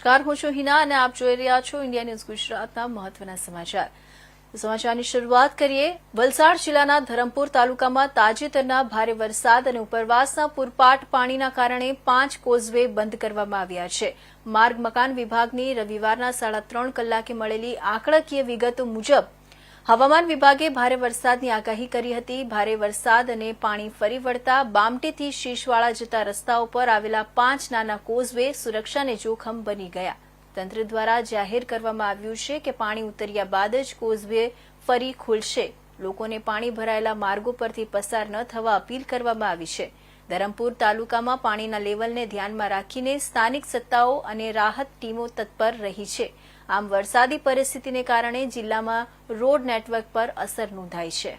નમસ્કાર, હું છું હિના અને આપ જોઈ રહ્યા છો ઇન્ડિયા ન્યૂઝ ગુજરાતના મહત્વના સમાચાર. સમાચારની શરૂઆત કરીએ. વલસાડ જિલ્લાના ધરમપુર તાલુકામાં તાજેતરના ભારે વરસાદ અને ઉપરવાસના પૂરપાટ પાણીના કારણે 5 કોઝવે બંધ કરવામાં આવ્યા છે. માર્ગ મકાન વિભાગની રવિવારના 3:30 કલાકે મળેલી આંકડાકીય વિગતો મુજબ હવામાન વિભાગે ભારે વરસાદની આગાહી કરી હતી. ભારે વરસાદ અને પાણી ફરી વળતા બામટીથી શીશવાળા જતા રસ્તાઓ પર આવેલા 5 નાના કોઝવે સુરક્ષાને જોખમ બની ગયા. તંત્ર દ્વારા જાહેર કરવામાં આવ્યું છે કે પાણી ઉતર્યા બાદ જ કોઝવે ફરી ખુલશે. લોકોને પાણી ભરાયેલા માર્ગો પરથી પસાર ન થવા અપીલ કરવામાં આવી છે. ધરમપુર તાલુકામાં પાણીના લેવલને ધ્યાનમાં રાખીને સ્થાનિક સત્તાઓ અને રાહત ટીમો તત્પર રહી છે. આમ વરસાદી પરિસ્થિતિને કારણે જિલ્લામાં રોડ નેટવર્ક પર અસર નોંધાઈ છે.